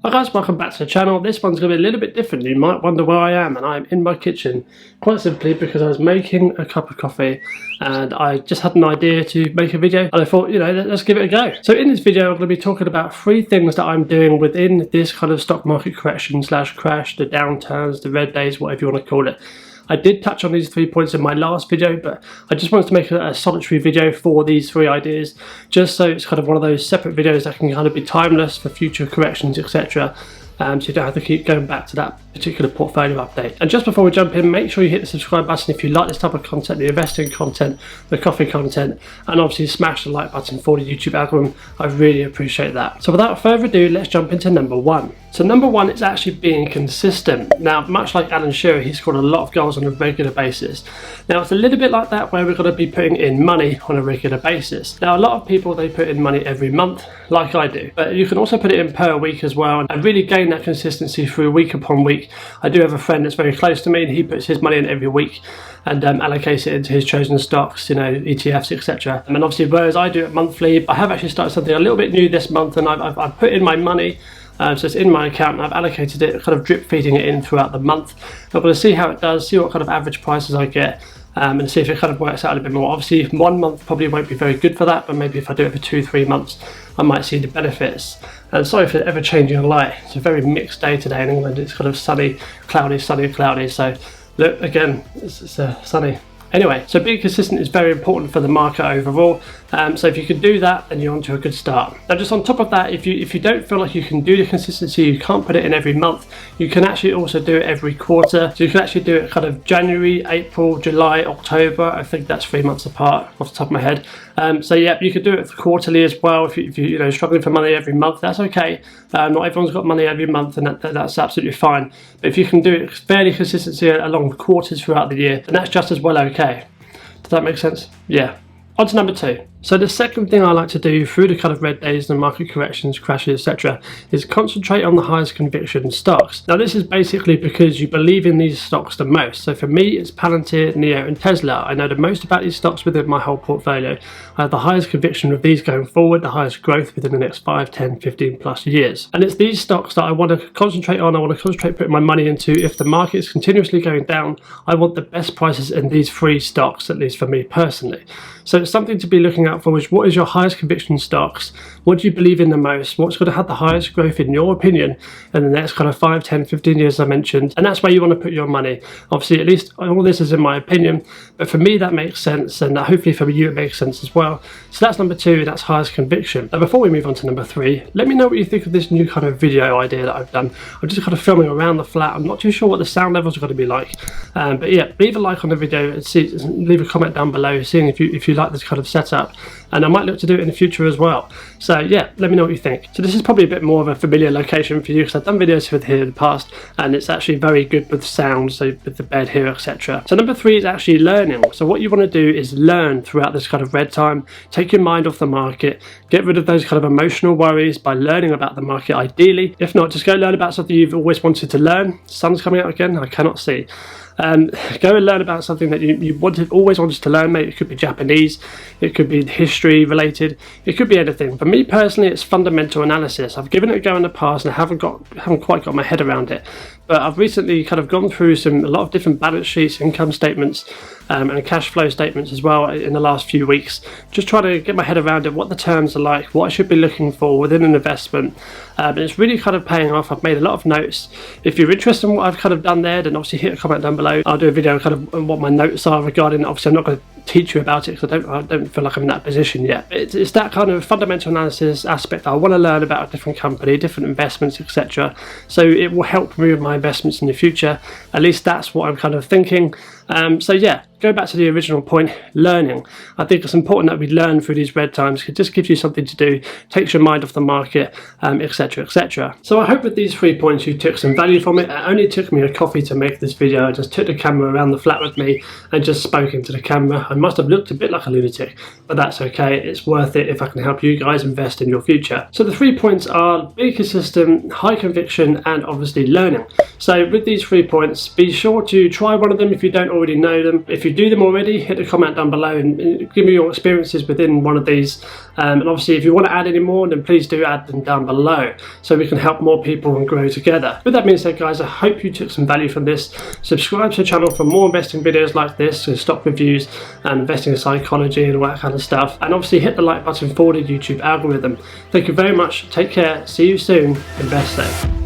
Hi guys, welcome back to the channel. This one's going to be a little bit different. You might wonder where I am, and I'm in my kitchen. Quite simply because I was making a cup of coffee and I just had an idea to make a video and I thought, let's give it a go. So in this video I'm going to be talking about 3 things that I'm doing within this kind of stock market correction / crash, the downturns, the red days, whatever you want to call it. I did touch on these 3 points in my last video, but I just wanted to make a solitary video for these 3 ideas, just so it's kind of one of those separate videos that can kind of be timeless for future corrections, etc. So you don't have to keep going back to that particular portfolio update. And just before we jump in, make sure you hit the subscribe button if you like this type of content, the investing content, the coffee content, and obviously smash the like button for the YouTube algorithm. I really appreciate that. So without further ado, let's jump into number 1. So number 1 is actually being consistent. Now, much like Alan Shearer, he scored a lot of goals on a regular basis. Now, it's a little bit like that where we're going to be putting in money on a regular basis. Now, a lot of people, they put in money every month, like I do. But you can also put it in per week as well and really gain that consistency through week upon week. I do have a friend that's very close to me and he puts his money in every week and allocates it into his chosen stocks, ETFs, etc. And obviously, whereas I do it monthly, I have actually started something a little bit new this month and I've put in my money. So it's in my account and I've allocated it, kind of drip feeding it in throughout the month. I'm going to see how it does, see what kind of average prices I get, and see if it kind of works out a little bit more. Obviously 1 month probably won't be very good for that, but maybe if I do it for 2-3 months I might see the benefits. And sorry for the ever changing light, it's a very mixed day today in England. It's kind of sunny, cloudy, sunny, cloudy, so look, again, it's sunny. Anyway, so being consistent is very important for the market overall. So if you can do that, then you're on to a good start. Now, just on top of that, if you don't feel like you can do the consistency, you can't put it in every month, you can actually also do it every quarter. So you can actually do it kind of January, April, July, October. I think that's 3 months apart off the top of my head. So yeah, you could do it quarterly as well. If you're struggling for money every month, that's okay. Not everyone's got money every month, and that's absolutely fine. But if you can do it fairly consistently along the quarters throughout the year, then that's just as well okay. Does that make sense? Yeah. On to number 2. So the second thing I like to do through the kind of red days and market corrections, crashes, etc. is concentrate on the highest conviction stocks. Now this is basically because you believe in these stocks the most. So for me, it's Palantir, NIO and Tesla. I know the most about these stocks within my whole portfolio. I have the highest conviction of these going forward, the highest growth within the next 5, 10, 15 plus years. And it's these stocks that I want to concentrate on. I want to concentrate putting my money into. If the market is continuously going down, I want the best prices in these 3 stocks, at least for me personally. So it's something to be looking out for is what is your highest conviction stocks? What do you believe in the most? What's going to have the highest growth in your opinion in the next kind of 5, 10, 15 years I mentioned? And that's where you want to put your money. Obviously, at least all this is in my opinion, but for me that makes sense, and hopefully for you it makes sense as well. So that's number 2, that's highest conviction. Now before we move on to number 3, let me know what you think of this new kind of video idea that I've done. I'm just kind of filming around the flat. I'm not too sure what the sound levels are going to be like, but yeah, leave a like on the video and leave a comment down below seeing if you like this kind of setup, and I might look to do it in the future as well. So yeah, let me know what you think. So this is probably a bit more of a familiar location for you because I've done videos with here in the past and it's actually very good with sound, so with the bed here, etc. So number 3 is actually learning. So what you want to do is learn throughout this kind of red time, take your mind off the market, get rid of those kind of emotional worries by learning about the market ideally. If not, just go learn about something you've always wanted to learn. Sun's coming out again, I cannot see. Go and learn about something that you always wanted to learn. Maybe it could be Japanese, it could be history related, it could be anything. For me personally, it's fundamental analysis. I've given it a go in the past and I haven't quite got my head around it. But I've recently kind of gone through a lot of different balance sheets, income statements, and cash flow statements as well in the last few weeks. Just trying to get my head around it, what the terms are like, what I should be looking for within an investment. And it's really kind of paying off. I've made a lot of notes. If you're interested in what I've kind of done there, then obviously hit a comment down below. I'll do a video kind of on what my notes are regarding. Obviously I'm not going to teach you about it because I don't feel like I'm in that position yet. It's that kind of fundamental analysis aspect that I want to learn about a different company, different investments, etc. So it will help me with my investments in the future. At least that's what I'm kind of thinking. So yeah, go back to the original point, learning. I think it's important that we learn through these red times. It just gives you something to do, takes your mind off the market, etc, etc. So I hope with these 3 points you took some value from it. It only took me a coffee to make this video. I just took the camera around the flat with me and just spoke into the camera. I must have looked a bit like a lunatic, but that's okay. It's worth it if I can help you guys invest in your future. So the 3 points are be consistent, high conviction, and obviously learning. So with these 3 points, be sure to try one of them if you don't already know them. If you do them already, hit the comment down below and give me your experiences within one of these. And obviously if you want to add any more, then please do add them down below so we can help more people and grow together. With that being said, guys, I hope you took some value from this. Subscribe to the channel for more investing videos like this, so stock reviews and investing in psychology and all that kind of stuff. And obviously hit the like button for the YouTube algorithm. Thank you very much. Take care. See you soon. Invest safe.